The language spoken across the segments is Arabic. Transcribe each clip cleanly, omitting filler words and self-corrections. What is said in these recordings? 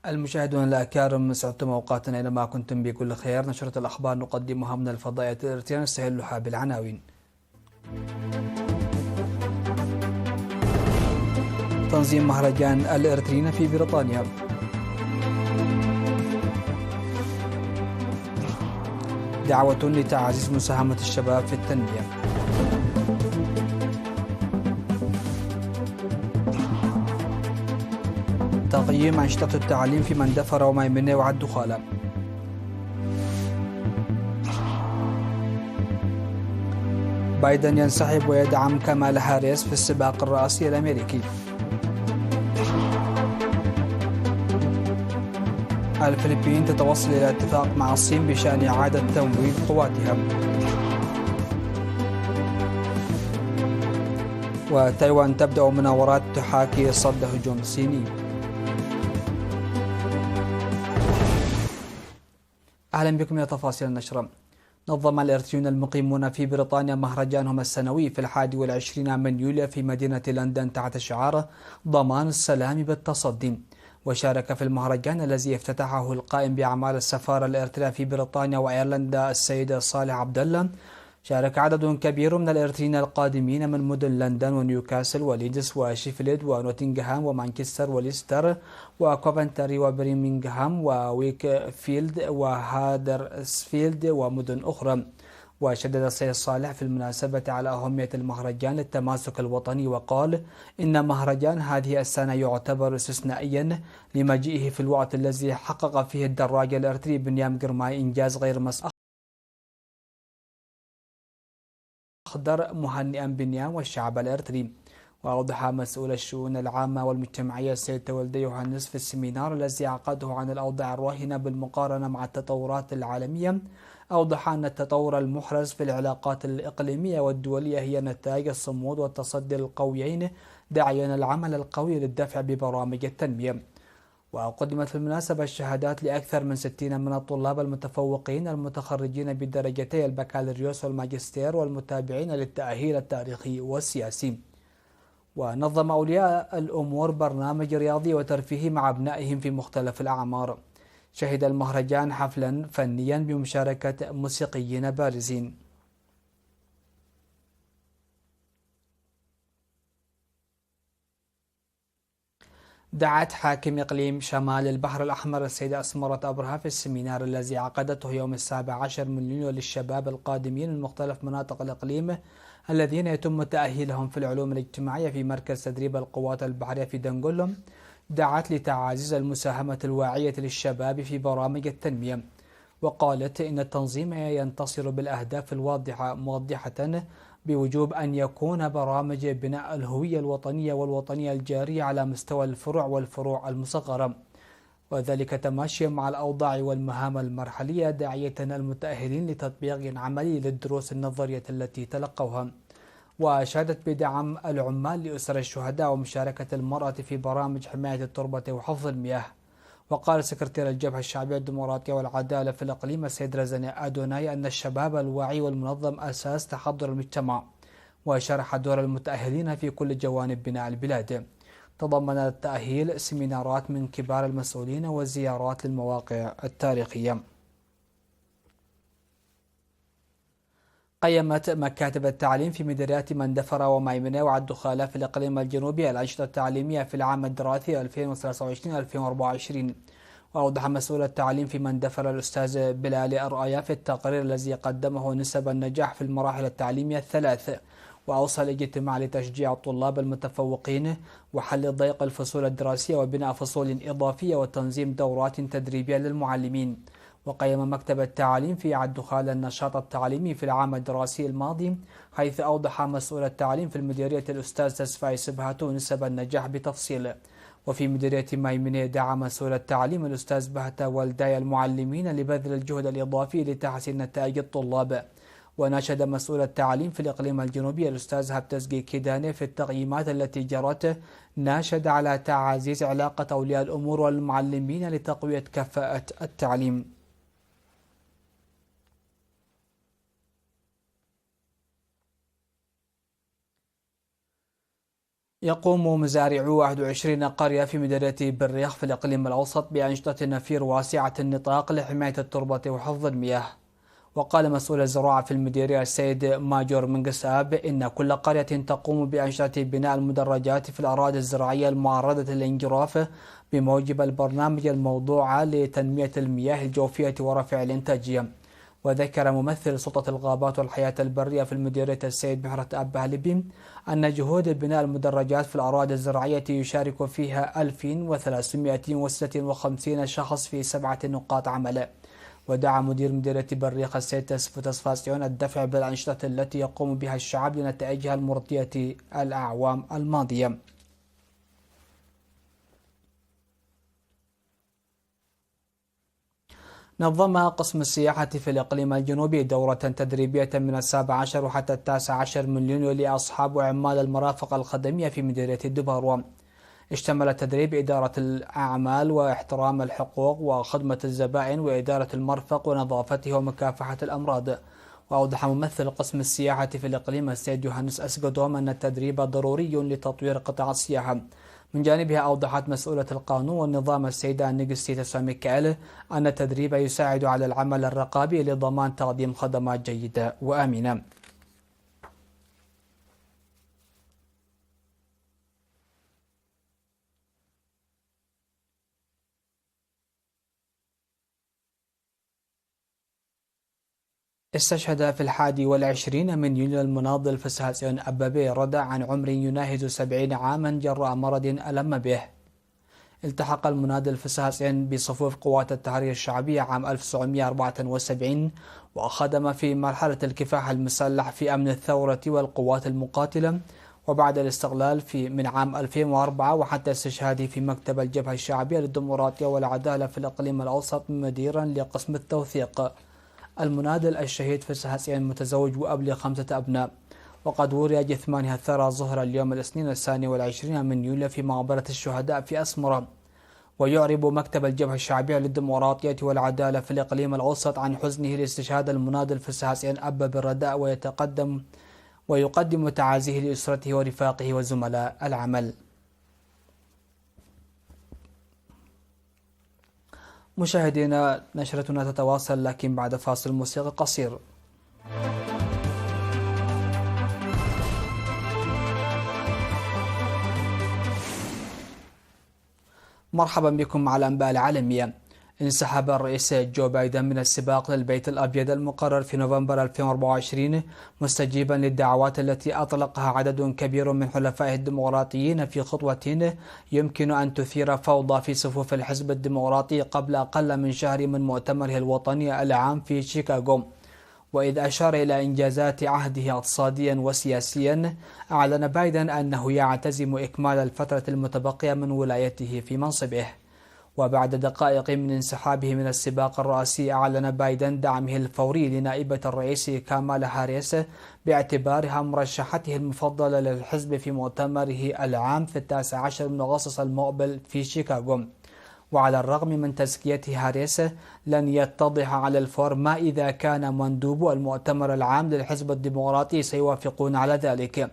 المشاهدون الأكارم، سعدتم أوقاتنا أينما كنتم بكل خير. نشرة الأخبار نقدمها من الفضائية الإرترية، نستهلها بالعناوين. تنظيم مهرجان الإرتريين في بريطانيا. دعوة لتعزيز مساهمة الشباب في التنمية. تقييم أنشطة التعليم في مندفر وميمنة وعد خالة. بايدن ينسحب ويدعم كامالا هاريس في السباق الرئاسي الأمريكي. الفلبين تتوصل إلى اتفاق مع الصين بشأن إعادة تمويل قواتها. وتايوان تبدأ مناورات تحاكي صد هجوم صيني. أهلا بكم إلى تفاصيل النشرة. نظم الإرثيون المقيمون في بريطانيا مهرجانهم السنوي في 21 من يوليو في مدينة لندن تحت شعار ضمان السلام بالتصدي. وشارك في المهرجان الذي افتتحه القائم بأعمال السفارة الإرثية في بريطانيا وأيرلندا السيد صالح عبد الله. شارك عدد كبير من الإرثيين القادمين من مدن لندن ونيوكاسل وليدز وشيفيلد ونوتنغهام ومانشستر وليستر وكوفنتري وبرمنغهام وويكفيلد وهادرسفيلد ومدن أخرى. وشدد السيد صالح في المناسبة على أهمية المهرجان للتماسك الوطني، وقال إن مهرجان هذه السنة يعتبر استثنائيا لمجيئه في الوقت الذي حقق فيه الدراج الإرثري بنيام قرماي إنجاز غير مسبوق أخضر، مهنئا بنيام والشعب الإرثري. وأوضح مسؤول الشؤون العامة والمجتمعية السيد تولدي يوهانس في السيمينار الذي عقده عن الأوضاع الراهنة بالمقارنة مع التطورات العالمية، أوضح أن التطور المحرز في العلاقات الإقليمية والدولية هي نتائج الصمود والتصدي القويين، داعيا العمل القوي للدفع ببرامج التنمية. وقدمت في المناسبة الشهادات لأكثر من 60 من الطلاب المتفوقين المتخرجين بدرجتي البكالوريوس والماجستير والمتابعين للتأهيل التاريخي والسياسي. ونظم أولياء الأمور برنامج رياضي وترفيهي مع أبنائهم في مختلف الأعمار. شهد المهرجان حفلا فنيا بمشاركة موسيقيين بارزين. دعت حاكم إقليم شمال البحر الأحمر السيدة أسمرة أبرهة في السيمينار الذي عقدته يوم 17 من يونيو للشباب القادمين من مختلف مناطق الإقليم الذين يتم تأهيلهم في العلوم الاجتماعية في مركز تدريب القوات البحرية في دنغولم. دعت لتعزيز المساهمة الواعية للشباب في برامج التنمية، وقالت إن التنظيم ينتصر بالأهداف الواضحة، موضحة بوجوب أن يكون برامج بناء الهوية الوطنية والوطنية الجارية على مستوى الفروع والفروع المصغرة، وذلك تماشيا مع الأوضاع والمهام المرحلية، داعية المتأهلين لتطبيق عملي للدروس النظرية التي تلقوها. وأشادت بدعم العمال لأسر الشهداء ومشاركة المرأة في برامج حماية التربة وحفظ المياه. وقال سكرتير الجبهة الشعبية الديمقراطية والعدالة في الإقليم السيد رزاني أدوناي أن الشباب الواعي والمنظم أساس تحضر المجتمع، وشرح دور المتأهلين في كل جوانب بناء البلاد. تضمن التأهيل سيمينارات من كبار المسؤولين وزيارات للمواقع التاريخية. قيمت مكاتب التعليم في مديريات مندفرة وميمنة وعد خالة في الإقليم الجنوبي الأنشطة التعليمية في العام الدراسي 2023-2024. وأوضح مسؤول التعليم في مندفرة الأستاذ بلال أرآيا في التقرير الذي قدمه نسب النجاح في المراحل التعليمية الثلاث، وأوصى الاجتماع لتشجيع الطلاب المتفوقين وحل ضيق الفصول الدراسية وبناء فصول إضافية وتنظيم دورات تدريبية للمعلمين. وقيم مكتب التعليم في إعادة خلال النشاط التعليمي في العام الدراسي الماضي، حيث أوضح مسؤول التعليم في المديرية الأستاذ تسفاي سبهاتو نسب النجاح بتفصيل. وفي مديرية ميمنة دعا مسؤول التعليم الأستاذ بهتا والداي المعلمين لبذل الجهد الإضافي لتحسين نتائج الطلاب. وناشد مسؤول التعليم في الإقليم الجنوبي الأستاذ هبتزقي كيداني في التقييمات التي جرت، ناشد على تعزيز علاقة أولياء الأمور والمعلمين لتقوية كفاءة التعليم. يقوم مزارعو 21 قرية في مديرية بالريخ في الإقليم الأوسط بأنشطة نفير واسعة النطاق لحماية التربة وحفظ المياه. وقال مسؤول الزراعة في المديرية السيد ماجور منقساب إن كل قرية تقوم بأنشطة بناء المدرجات في الأراضي الزراعية المعرضة للانجراف بموجب البرنامج الموضوع لتنمية المياه الجوفية ورفع الإنتاجية. وذكر ممثل سلطة الغابات والحياة البرية في المديرية السيد بحرة أبهلبي أن جهود بناء المدرجات في الأراضي الزراعية يشارك فيها 1356 شخص في 7 نقاط عمل. ودعا مدير مديرية بريق السيد تصفاسيون الدفع بالأنشطة التي يقوم بها الشعب لنتائجها المرضية الأعوام الماضية. نظم قسم السياحة في الإقليم الجنوبي دورة تدريبية من 17 وحتى 19 من يونيو لأصحاب وعمال المرافق الخدمية في مديرية الدبارو. اشتمل التدريب إدارة الأعمال واحترام الحقوق وخدمة الزبائن وإدارة المرفق ونظافته ومكافحة الأمراض. وأوضح ممثل قسم السياحة في الإقليم السيد يوهانس أسقدوم أن التدريب ضروري لتطوير قطاع السياحة. من جانبها أوضحت مسؤولة القانون والنظام السيدة نيغستي تساميكال أن التدريب يساعد على العمل الرقابي لضمان تقديم خدمات جيدة وآمنة. استشهد في 21 من يونيو المناضل فسحسين أبابي ردع عن عمر يناهز 70 عاما جراء مرض ألم به. التحق المناضل فسحسين بصفوف قوات التحرير الشعبية عام 1974 وخدم في مرحلة الكفاح المسلح في أمن الثورة والقوات المقاتلة، وبعد الاستقلال من عام 2004 وحتى استشهاده في مكتب الجبهة الشعبية للديمقراطية والعدالة في الإقليم الأوسط مديرا لقسم التوثيق. المناضل الشهيد فسحسين متزوج وأب ل5 أبناء، وقد وري جثمانها الثرى ظهر اليوم الاثنين 22 من يوليو في مقبرة الشهداء في أسمرة. ويعرب مكتب الجبهة الشعبية للديمقراطية والعدالة في الإقليم الأوسط عن حزنه لاستشهاد المناضل فسحسين أبا بالرداء ويقدم تعازيه لأسرته ورفاقه وزملاء العمل. مشاهدينا، نشرتنا تتواصل لكن بعد فاصل موسيقي قصير. مرحبا بكم على الأنباء العالمية. انسحب الرئيس جو بايدن من السباق للبيت الأبيض المقرر في نوفمبر 2024 مستجيبا للدعوات التي أطلقها عدد كبير من حلفائه الديمقراطيين في خطوة يمكن أن تثير فوضى في صفوف الحزب الديمقراطي قبل أقل من شهر من مؤتمره الوطني العام في شيكاغو. وإذ أشار إلى إنجازات عهده اقتصاديا وسياسيا، أعلن بايدن أنه يعتزم إكمال الفترة المتبقية من ولايته في منصبه. وبعد دقائق من انسحابه من السباق الرئاسي، أعلن بايدن دعمه الفوري لنائبة الرئيس كامالا هاريس باعتبارها مرشحته المفضلة للحزب في مؤتمره العام في 19 من أغسطس المقبل في شيكاغو. وعلى الرغم من تزكية هاريس، لن يتضح على الفور ما إذا كان مندوب المؤتمر العام للحزب الديمقراطي سيوافقون على ذلك.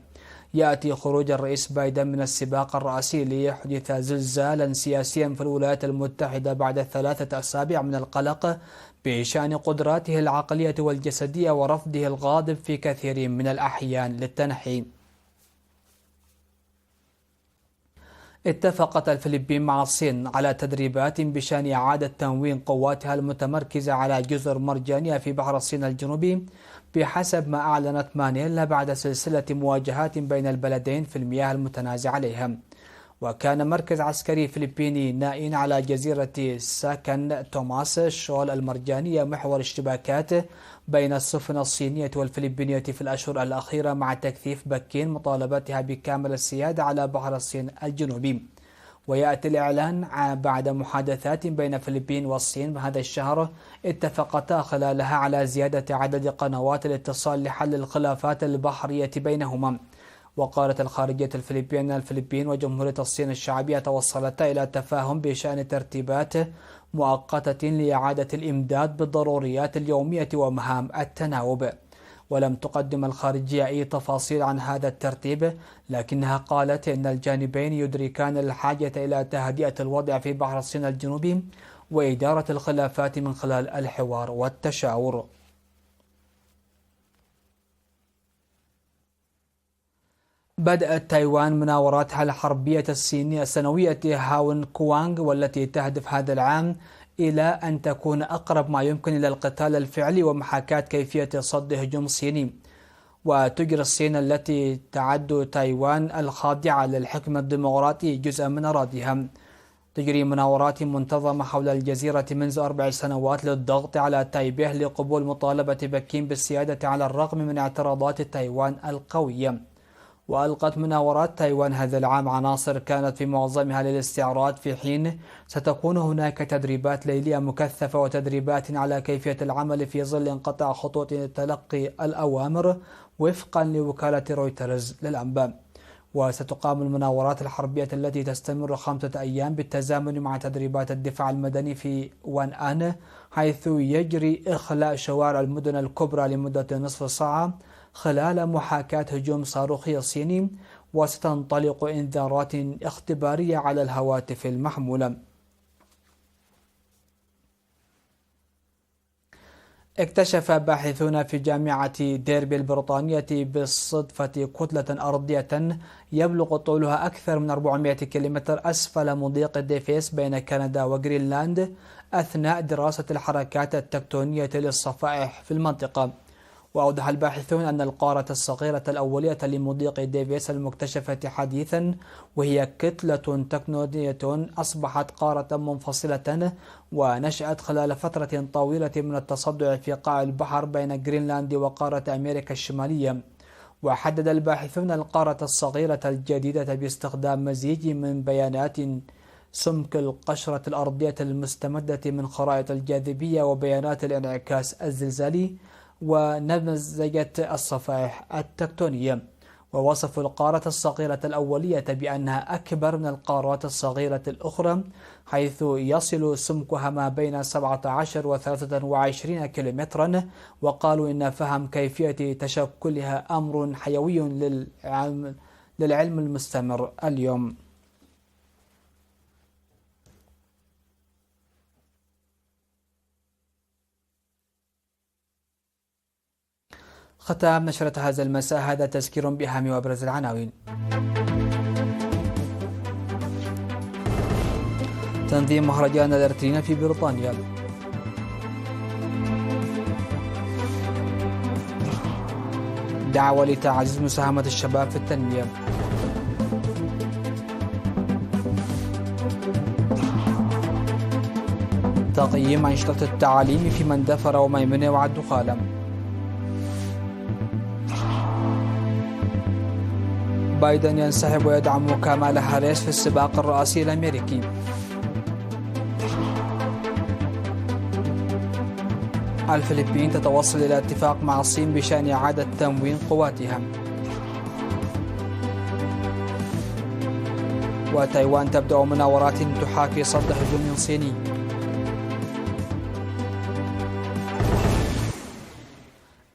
يأتي خروج الرئيس بايدن من السباق الرئاسي ليحدث زلزالا سياسيا في الولايات المتحدة بعد 3 أسابيع من القلق بشأن قدراته العقلية والجسدية ورفضه الغاضب في كثير من الأحيان للتنحي. اتفقت الفلبين مع الصين على تدريبات بشأن إعادة تموين قواتها المتمركزة على جزر مرجانية في بحر الصين الجنوبي، بحسب ما أعلنت مانيلا بعد سلسلة مواجهات بين البلدين في المياه المتنازع عليها. وكان مركز عسكري فلبيني نائٍ على جزيرة ساكن توماس شول المرجانية محور اشتباكات بين السفن الصينية والفلبينية في الأشهر الأخيرة، مع تكثيف بكين مطالبتها بكامل السيادة على بحر الصين الجنوبي. ويأتي الإعلان بعد محادثات بين الفلبين والصين هذا الشهر اتفقتا خلالها على زيادة عدد قنوات الاتصال لحل الخلافات البحرية بينهما. وقالت الخارجية الفلبين أن الفلبين وجمهورية الصين الشعبية توصلتا إلى تفاهم بشأن ترتيبات مؤقتة لإعادة الإمداد بالضروريات اليومية ومهام التناوب. ولم تقدم الخارجية أي تفاصيل عن هذا الترتيب، لكنها قالت إن الجانبين يدركان الحاجة إلى تهدئة الوضع في بحر الصين الجنوبي وإدارة الخلافات من خلال الحوار والتشاور. بدأت تايوان مناوراتها الحربية الصينية السنوية هاون كوانغ، والتي تهدف هذا العام إلى أن تكون أقرب ما يمكن إلى القتال الفعلي ومحاكاة كيفية صد هجوم صيني. وتجري الصين التي تعد تايوان الخاضعة للحكم الديمقراطي جزءا من أراضيها تجري مناورات منتظمة حول الجزيرة منذ 4 سنوات للضغط على تايبيه لقبول مطالبة بكين بالسيادة على الرغم من اعتراضات تايوان القوية. وألقت مناورات تايوان هذا العام عناصر كانت في معظمها للاستعراض، في حين ستكون هناك تدريبات ليلية مكثفة وتدريبات على كيفية العمل في ظل انقطاع خطوط تلقي الأوامر وفقا لوكالة رويترز للأنباء. وستقام المناورات الحربية التي تستمر 5 أيام بالتزامن مع تدريبات الدفاع المدني في وانآن، حيث يجري إخلاء شوارع المدن الكبرى لمدة نصف ساعة خلال محاكاة هجوم صاروخي صيني، وستنطلق إنذارات اختبارية على الهواتف المحمولة. اكتشف باحثون في جامعة ديربي البريطانية بالصدفة كتلة أرضية يبلغ طولها أكثر من 400 كيلومتر أسفل مضيق ديفيس بين كندا وغرينلاند أثناء دراسة الحركات التكتونية للصفائح في المنطقة. وأوضح الباحثون أن القارة الصغيرة الأولية لمضيق ديفيس المكتشفة حديثا، وهي كتلة تكتونية أصبحت قارة منفصلة ونشأت خلال فترة طويلة من التصدع في قاع البحر بين غرينلاند وقارة أمريكا الشمالية. وحدد الباحثون القارة الصغيرة الجديدة باستخدام مزيج من بيانات سمك القشرة الأرضية المستمدة من خرائط الجاذبية وبيانات الانعكاس الزلزالي ونمذجة الصفائح التكتونية. ووصفوا القارة الصغيرة الأولية بأنها أكبر من القارات الصغيرة الأخرى، حيث يصل سمكها ما بين 17 و 23 كيلومترا. وقالوا إن فهم كيفية تشكلها أمر حيوي للعلم المستمر اليوم. ختام نشرة هذا المساء، هذا تذكير بأهم وأبرز العناوين. تنظيم مهرجان الارترين في بريطانيا. دعوة لتعزيز مساهمة الشباب في التنمية. تقييم أنشطة التعليم في مندفر وميمنة وعدخالة. بايدن ينسحب ويدعم كامالا هاريس في السباق الرئاسي الأمريكي. الفلبين تتوصل إلى اتفاق مع الصين بشأن إعادة تموين قواتها. وتايوان تبدأ مناورات تحاكي صد هجوم صيني.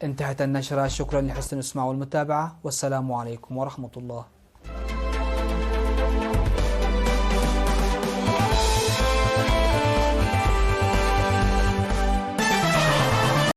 انتهت النشرة، شكرا لحسن الإسماع والمتابعة، والسلام عليكم ورحمة الله.